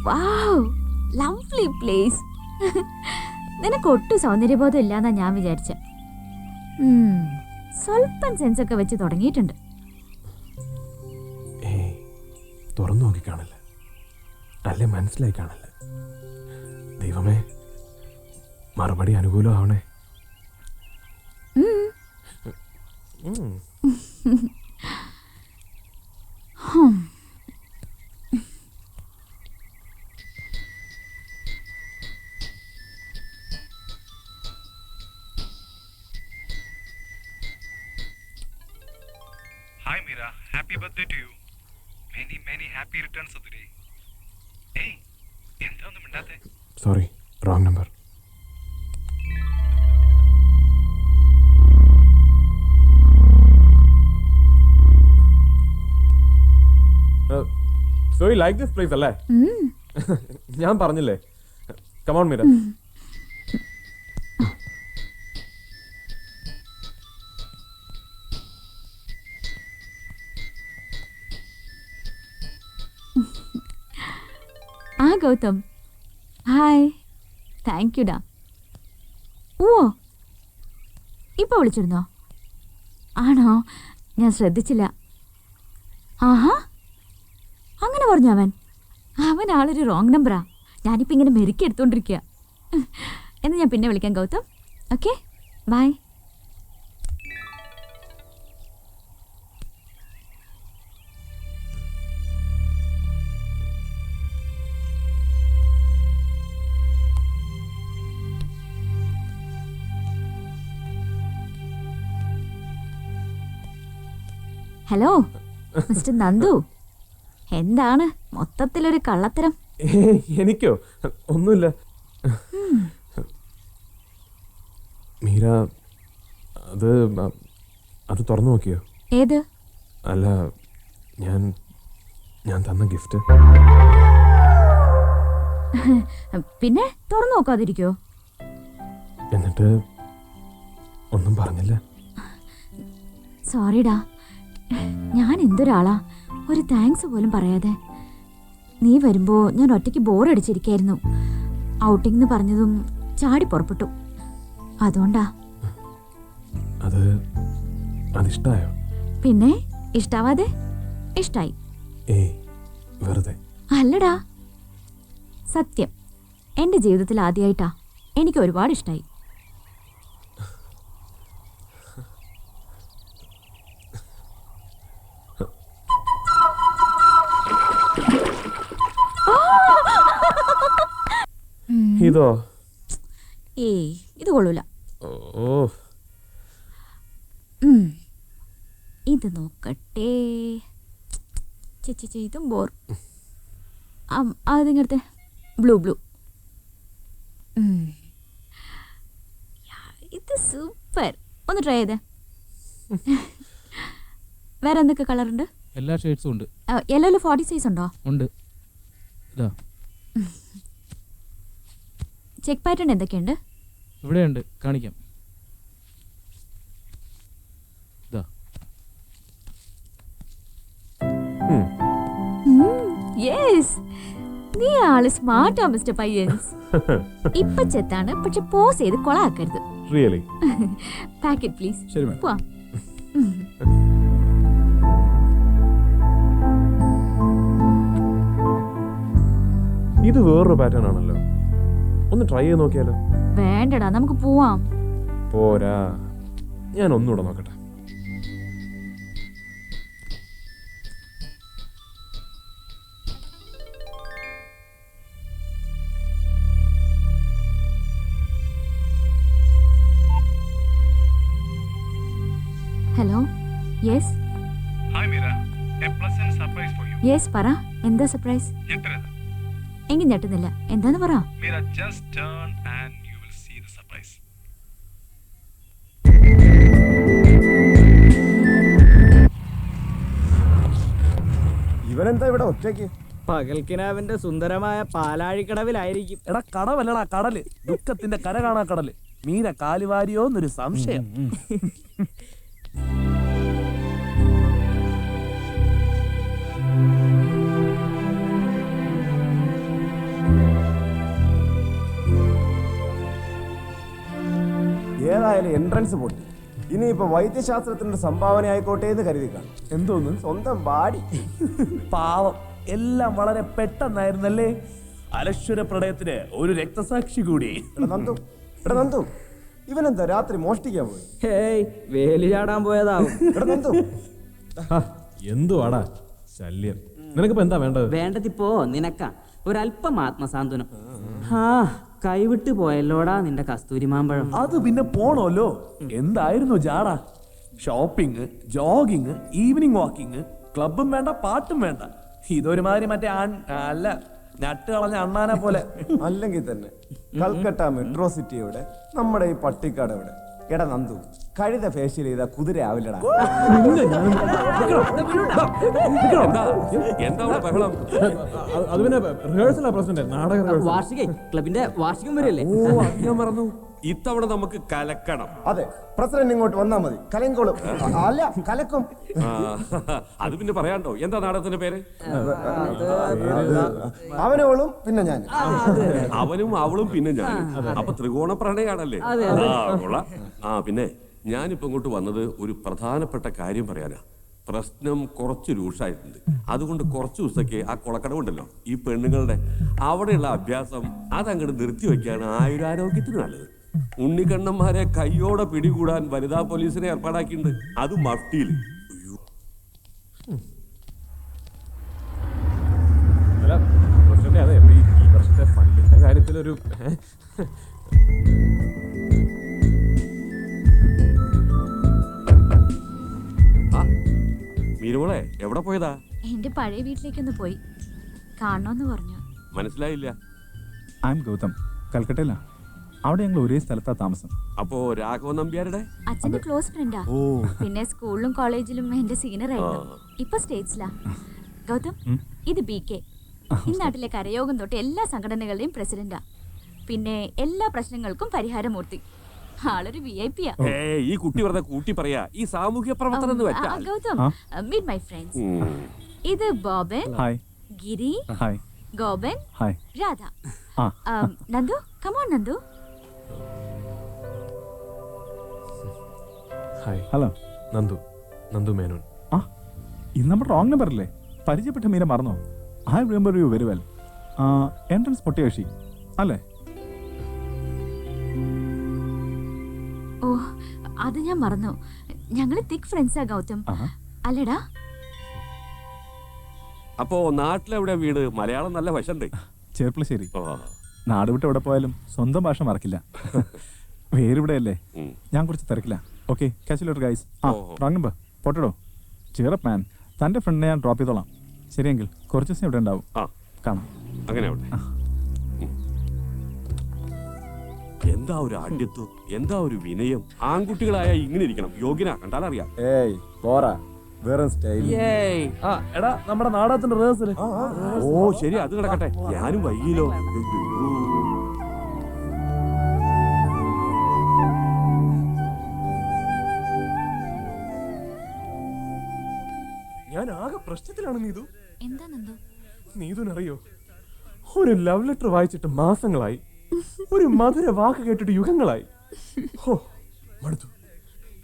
വാവ്, lovely place. നിനക്ക് ഒട്ടും സൗന്ദര്യബോധം ഇല്ലാന്നാ ഞാൻ വിചാരിച്ച. സ്വല്പം സെൻസൊക്കെ വെച്ച് തുടങ്ങിയിട്ടുണ്ട്. തുറന്നു നോക്കി കാണില്ല, അല്ലേ മനസ്സിലായി കാണില്ല. ദൈവമേ, മറുപടി അനുകൂലമാവണേ. Hi Mira, happy birthday to you. Many happy returns of the day. Hey, എന്താ ഒന്നും മിണ്ടാത്തെ? Sorry, wrong number. So you like this place അല്ലേ? ഞാൻ പറഞ്ഞില്ലേ. Come on Mira. ആ ഗൗതം, ഹായ്. താങ്ക് യു ഡാ. ഓ, ഇപ്പോൾ വിളിച്ചിരുന്നോ? ആണോ? ഞാൻ ശ്രദ്ധിച്ചില്ല. ആഹാ, അങ്ങനെ പറഞ്ഞു അവൻ ആളൊരു റോങ് നമ്പറാ. ഞാനിപ്പോൾ ഇങ്ങനെ മെരുക്കി എടുത്തോണ്ടിരിക്കുക. എന്ന് ഞാൻ പിന്നെ വിളിക്കാം Gautam. Okay, bye. Hello mister Nandu, എന്താണ് മൊത്തത്തിലൊരു കള്ളത്തരം? എനിക്കോ? ഒന്നുമില്ല മീര. അത് തുറന്നു നോക്കിയോ? ഏത്? അല്ല, ഞാൻ തന്ന ഗിഫ്റ്റ്. പിന്നെ തുറന്നു നോക്കാതിരിക്കോ? എന്നിട്ട് ഒന്നും പറഞ്ഞില്ല? സോറിടാ, ഞാൻ എന്തൊരാളാ, ഒരു താങ്ക്സ് പോലും പറയാതെ. നീ വരുമ്പോ ഞാൻ ഒറ്റയ്ക്ക് ബോറടിച്ചിരിക്കായിരുന്നു. ഔട്ടിംഗ് എന്ന് പറഞ്ഞതും ചാടി പുറപ്പെട്ടു. അതുകൊണ്ടാ. അതിഷ്ടായോ? പിന്നെ ഇഷ്ടാവാതെ? ഇഷ്ടായി. വെറുതെ അല്ലടാ, സത്യം. എൻ്റെ ജീവിതത്തിൽ ആദ്യമായിട്ടാ എനിക്ക് ഒരുപാട് ഇഷ്ടായി. ഇതോ? ഇത് കൊള്ളൂല. ഇത് നോക്കട്ടെ. ചേച്ചി ഇതും ബോർ. അതിങ്ങടുത്തെ ബ്ലൂ. ഇത് സൂപ്പർ. ഒന്ന് ട്രൈ ചെയ്തേ. വേറെ എന്തൊക്കെ കളറുണ്ട്? എല്ലാ ഷെയ്ഡ്സും ഉണ്ട്. യെല്ലോയിൽ 40 സൈസ് ഉണ്ടോ? ഉണ്ട്. ഇതാ ചെക്ക് പാറ്റേൺ എന്തൊക്കെയുണ്ട്? ഇവിടെയുണ്ട്, കാണിക്കാം. ഇതാ. യെസ്, നീ ആള് സ്മാർട്ടാ മിസ്റ്റർ പയ്യൻസ്. ഇപ്പൊ ചെത്താണ്, പക്ഷെ പോസ് ചെയ്ത് കൊളാക്കരുത്. റിയലി? Packet please. ശരി മാം. പോവാം. ഇത് വേറൊരു പാറ്റേൺ ആണല്ലോ. ഒന്ന് ട്രൈ ചെയ്ത് നോക്കിയാലോ? വേണ്ടടാ, നമുക്ക് പോവാം. പോരാ, ഞാൻ ഒന്നുകൂടെ നോക്കട്ടെ. Hello. Yes. Hi Mira, a pleasant surprise for you. Yes, പറ. എന്താ സർപ്രൈസ്? ഞെട്ടരുത്. എങ്കിൽ ഞെട്ടുന്നില്ല. എന്താന്ന് പറ. Mira, just turn and you will see the surprise. ഇവനെന്താ ഇവിടെ ഒറ്റയ്ക്ക്? പകൽക്കിനാവിന്റെ സുന്ദരമായ പാലാഴിക്കടവിലായിരിക്കും. എടാ, കടവല്ലടാ, കടല്. ദുഃഖത്തിന്റെ കര കാണാ കടല്. മീര കാലുവാരിയോന്നൊരു സംശയം. ഏതായാലും എൻട്രൻസ് പൊട്ടി. ഇനിയിപ്പോ വൈദ്യശാസ്ത്രത്തിന്റെ സംഭാവന ആയിക്കോട്ടെ എന്ന് കരുതി കാണും. എന്തോന്ന് സ്വന്തം ബാഡി. പാവം, എല്ലാം വളരെ പെട്ടെന്നായിരുന്നല്ലേ. അലശ്വര പ്രളയത്തിന് ഒരു രക്തസാക്ഷി കൂടി. എടാ നന്ദു, ഇവനെന്താ രാത്രി മോഷ്ടിക്കാൻ പോയി? ഹേയ്, വേലി ചാടാൻ പോയതാവും. എടാ നന്ദു, എന്തുവാടാ ശല്യം? നിനക്കിപ്പോ എന്താ വേണ്ടത്? വേണ്ടതിപ്പോ നിനക്കാ ഒരല്പം ആത്മസാന്ത്വനം. കൈവിട്ട് പോയല്ലോടാ നിന്റെ കസ്തൂരി മാമ്പഴം. അത് പിന്നെ പോണല്ലോ. എന്തായിരുന്നു ജാട? ഷോപ്പിംഗ്, ജോഗിങ്, ഈവനിങ് വാക്കിംഗ്, ക്ലബും വേണ്ട, പാട്ടും വേണ്ട. ഇതൊരുമാതിരി മറ്റേ അല്ല, നട്ട് കളഞ്ഞ അണ്ണാനെ പോലെ. അല്ലെങ്കിൽ തന്നെ കൽക്കട്ട മെട്രോ സിറ്റി എവിടെ, നമ്മുടെ ഈ പട്ടിക്കാട് എവിടെ? എടാ നന്ദു, കഴുത ഫേഷ്യൽ ചെയ്ത കുതിര ആവില്ലടാ. അത് പിന്നെ റിഹേഴ്സലാ പ്രസിഡന്റ്, നാടക റിഹേഴ്സൽ. വാർഷികേ ക്ലബിന്റെ വാർഷികം വരെയല്ലേ? ഞാൻ മറന്നു. ഇത്തവണ നമുക്ക് കലക്കണം. അതെ, പ്രസിഡന്റ് ഇങ്ങോട്ട് വന്നാ മതി, കലങ്കോളും. അല്ല, കലക്കും. അത് പിന്നെ പറയാണ്ടോ? എന്താ നാടകത്തിന്റെ പേര്? അവനോളും പിന്നെ ഞാൻ. അവനും അവളും പിന്നെ ഞാൻ. അപ്പൊ ത്രികോണ പ്രണയാണല്ലേ? കൊള്ളാം. പിന്നെ ഞാനിപ്പോ ഇങ്ങോട്ട് വന്നത് ഒരു പ്രധാനപ്പെട്ട കാര്യം പറയാനാ. പ്രശ്നം കുറച്ച് രൂക്ഷായിട്ടുണ്ട്. അതുകൊണ്ട് കുറച്ച് ദിവസത്തേക്ക് ആ കൊളക്കടവുണ്ടല്ലോ, ഈ പെണ്ണുങ്ങളുടെ അവിടെയുള്ള അഭ്യാസം അതങ്ങോട്ട് നിർത്തി വെക്കാണ് ആയുരാരോഗ്യത്തിന് നല്ലത്. ഉണ്ണിക്കണ്ണന്മാരെ കയ്യോടെ പിടികൂടാൻ വനിതാ പോലീസിനെ ഏർപ്പാടാക്കിയിട്ടുണ്ട്, അത് മഫ്റ്റിയിൽ. അല്ല പ്രസിഡന്റ്, അതെ ഈ വർഷത്തെ ഫണ്ടിന്റെ കാര്യത്തിലൊരു മീനുമോളെ എവിടെ പോയതാ? എന്റെ പഴയ വീട്ടിലേക്കൊന്ന് പോയി, കാണണമെന്ന് പറഞ്ഞു. മനസ്സിലായില്ല. ഐ എം ഗൗതം, കൽക്കട്ടയിലാ. അവിടെ ഞങ്ങൾ ഒരേ സ്ഥലത്താ താമസം. അപ്പോ രാഘവൻ നമ്പ്യാരുടെ അച്ഛന്റെ ക്ലോസ് ഫ്രണ്ടാ. പിന്നെ സ്കൂളിലും കോളേജിലും എന്റെ സീനിയർ ആയിരുന്നു. ഇപ്പൊ സ്റ്റേറ്റ്സിലാ. ഗൗതം, ഇത് BK, ഈ നാട്ടിലെ കരയോഗം തൊട്ട് എല്ലാ സംഘടനകളുടെയും പ്രസിഡന്റാ. പിന്നെ എല്ലാ പ്രശ്നങ്ങൾക്കും പരിഹാരമൂർത്തി. ആളൊരു VIP യാ. ഈ കുട്ടി വെറുതെ കൂട്ടി പറയാ. ഈ സാമൂഹ്യ പ്രവർത്തനം എന്ന് വെച്ചാൽ. Gautam, meet my friends. ഇത് Boban, hi. Giri, hi. Gopan, hi. Radha. Nandu, come on Nandu. Hi. Hello. Nandu Menon. ഇത് നമ്മുടെ റോങ് നമ്പർ അല്ലേ? പരിചയപ്പെട്ട മീര മറന്നോ? I remember you very well. Entrance പൊട്ടിയ കക്ഷി അല്ലേ? ഓ, അത് ഞാൻ മറന്നു. ഞങ്ങള് തിക് ഫ്രണ്ട്സാ ഗൗതം, അല്ലടാ? അപ്പോ നാട്ടിലെവിടെ വീട്? മലയാളം നല്ല വശണ്ടേ? ചെർപ്പളശ്ശേരി. നാട് വിട്ട് എവിടെ പോയാലും സ്വന്തം ഭാഷ മറക്കില്ല. വേരിവിടെയല്ലേ? ഞാൻ കുറച്ച് തിരക്കില്ല. Okay, catch later guys. Wrong number. പൊട്ടടോ, ചിയറപ്പ് മാൻ. തന്റെ ഫ്രണ്ടിനെ ഞാൻ ഡ്രോപ്പ് ചെയ്തോളാം. ശരിയെങ്കിൽ കുറച്ച് ദിവസം ഇവിടെ ഉണ്ടാവും. കാണാം. അങ്ങനെ എന്താ ഒരു ആഢ്യത്വം, എന്താ ഒരു വിനയം. ആൺകുട്ടികളായ ഇങ്ങനെ ഇരിക്കണം. യോഗ്യന കണ്ടാലറിയാം. ഏയ് പോരാ, വെറും സ്റ്റൈൽ. എടാ, നമ്മുടെ നാടകത്തിന്റെ റിഹേഴ്സൽ. ഓ ശരി, അത് കിടക്കട്ടെ. ഞാനും വൈകിയല്ലോ. ഞാൻ ആകെ പ്രശ്നത്തിലാണ് നീതു. എന്താ നന്ദു? നീതുനറിയോ, ഒരു ലവ് ലെറ്റർ വായിച്ചിട്ട് മാസങ്ങളായി, ഒരു മധുര വാക്ക് കേട്ടിട്ട് യുഗങ്ങളായി. ഹോ, മടുത്തു,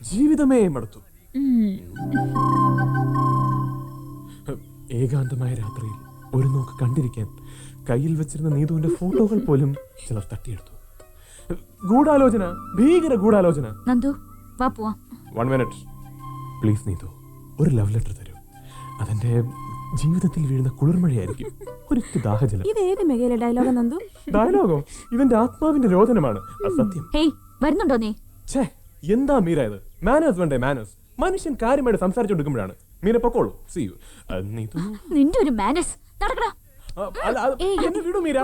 ജീവിതമേ മടുത്തു. ഏകാന്തമായ രാത്രിയിൽ ഒരു നോക്ക് കണ്ടിരിക്കാൻ കയ്യിൽ വെച്ചിരുന്ന നീതുവിന്റെ ഫോട്ടോകൾ പോലും ചിലർ തട്ടിയെടുത്തു. ഗൂഢാലോചന, ഭീകര ഗൂഢാലോചന. നന്ദു, വാ പോവാം. 1 മിനിറ്റ് പ്ലീസ് നീതു, ഒരു ലവ് ലെറ്റർ തരൂ. അതെന്റെ ജീവിതത്തിൽ വീഴുന്ന കുളിർമഴയായിരിക്കും. ഒരിക്കൽ ദാഹജലം. ഇത് ഏത് മെഗയിലെ ഡയലോഗാ നന്ദു? ഡയലോഗോ? ഇവന്റെ ആത്മാവിന്റെ രോദനമാണ്. സത്യം. ഹേയ്, വരുന്നുണ്ടോ നീ? ഛേ, എന്താ മീര ഇത്? മാനേഴ്സ് വേണ്ടേ മാനേഴ്സ്? മനുഷ്യൻ കാര്യമായിട്ട് സംസാരിച്ചുകൊണ്ടിരിക്കുമ്പോഴാണ്. മീര പൊക്കോളൂ. See you. നിന്റെ ഒരു മാനേഴ്സ്. നടക്കടാ. എന്നെ വിടൂ മീര.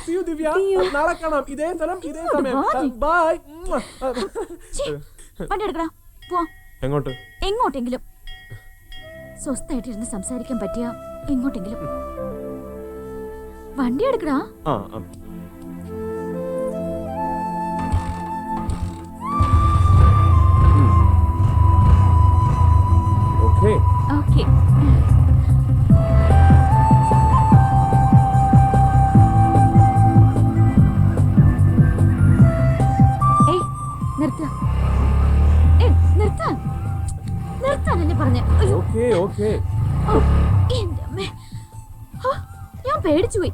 See you, ദിവ്യ. നാളെ കാണാം. ഇതേ സ്ഥലം, ഇതേ സമയം. ബൈ. വണ്ടി എടുക്കടാ, പോവാം. എങ്ങോട്ട്? എങ്ങോട്ടെങ്കിലും. സ്വസ്ഥായിട്ടിരുന്ന് സംസാരിക്കാൻ പറ്റിയ എങ്ങോട്ടെങ്കിലും. വണ്ടി എടുക്കടാ. ഓക്കേ. ഓക്കേ. ഏയ്, ഓക്കെ. എന്റെ അമ്മേ. ഹോ, ഞാൻ പേടിച്ചുപോയി.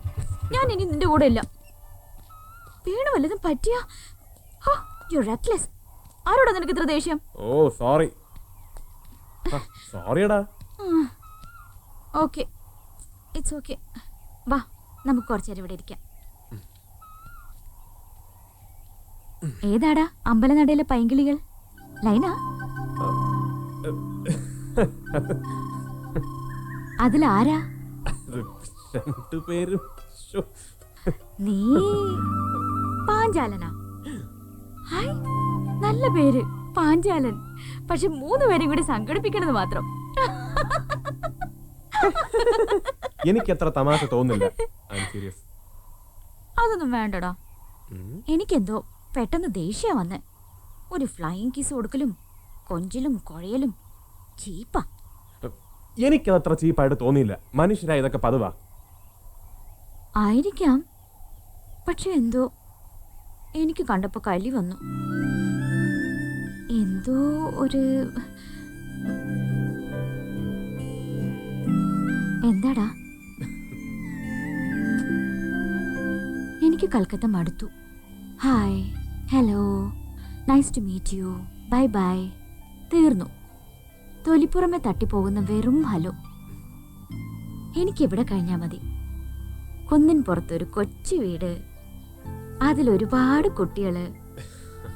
ഞാൻ ഇനി നിന്റെ കൂടെ ഇല്ല. വീണ് വല്ലതും പറ്റിയ റെക്ലെസ്. ആരോടാ നിനക്ക് ഇത്ര ദേഷ്യം? Oh sorry. സോറിയടാ. Okay, it's okay. വാ, നമുക്ക് കുറച്ചേരം ഇവിടെ ഇരിക്കാം. ഏതാടാ അമ്പലനടയിലെ പൈങ്കിളികൾ? ലൈനാ? അതിലാരാ? രണ്ടുപേരും നീ പാഞ്ചാലനാ? ഹായ്, നല്ല പേര് പാഞ്ചാലൻ. പക്ഷെ 3 പേരും കൂടി സംഘടിപ്പിക്കണത് മാത്രം. എനിക്കത്ര തമാശ തോന്നില്ല. സീരിയസ്. അതൊന്നും വേണ്ടടാ. എനിക്കെന്തോ പെട്ടെന്ന് ദേഷ്യം വന്ന്. ഒരു ഫ്ലൈയിങ് കിസ് കൊടുക്കലും കൊഞ്ചിലും കുഴയലും ചീപ്പാ. എനിക്കതത്ര ചീപ്പായിട്ട് തോന്നിയില്ല. മനുഷ്യരായ ഇതൊക്കെ പതിവാ. ആയിരിക്കാം. പക്ഷെ എന്തോ എനിക്ക് കണ്ടപ്പോ കലി വന്നു. എന്തോ ഒരു എന്താടാ? എനിക്ക് കൽക്കത്ത മടുത്തു. Hi, hello, nice to meet you, bye bye, തീർന്നു. തൊലിപ്പുറമെ തട്ടിപ്പോകുന്ന വെറും ഹലോ. എനിക്കിവിടെ കഴിഞ്ഞാൽ മതി. കുന്നിൻ പുറത്തൊരു കൊച്ചു വീട്, അതിലൊരുപാട് കുട്ടികള്,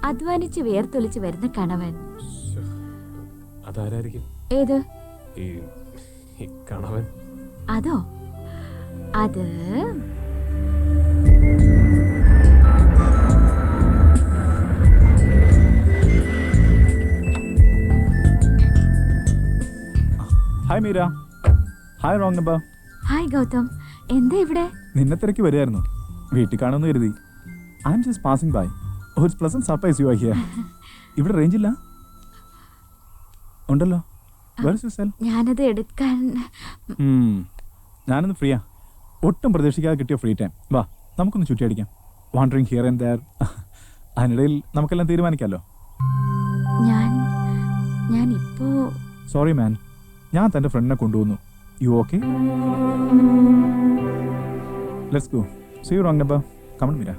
അധ്വാനിച്ച് വേർത്തൊലിച്ച് വരുന്ന കണവൻ. അതാരായിരിക്കും? ഏത്? ഈ കണവൻ. അതോ? അത് hi Meera. Hi wrong number. Hi Gautam, എന്താ ഇവിടെ? നിന്നെ തിരക്കി വരികയായിരുന്നു. വീട്ടിൽ കാണുമെന്ന് കരുതി. I am just passing by. ഒരു pleasant surprise you are here. ഇവിടെ റേഞ്ച് ഇല്ല ഉണ്ടല്ലോ. ഞാനത് എടുക്കാൻ ഞാനൊന്ന് ഫ്രീയാ. ഒട്ടും പ്രതീക്ഷിക്കാതെ കിട്ടിയ ഫ്രീ ടൈം. വാ, നമുക്കൊന്ന് ചുറ്റിയടിക്കാം. Wandering here and there. അതിനിടയിൽ നമുക്കെല്ലാം തീരുമാനിക്കാമല്ലോ. ഞാൻ ഇപ്പോ സോറി മാൻ, ഞാൻ തൻ്റെ ഫ്രണ്ടിനെ കൊണ്ടുവന്നു. You okay? Let's go. See you wrong number. Come on Meera.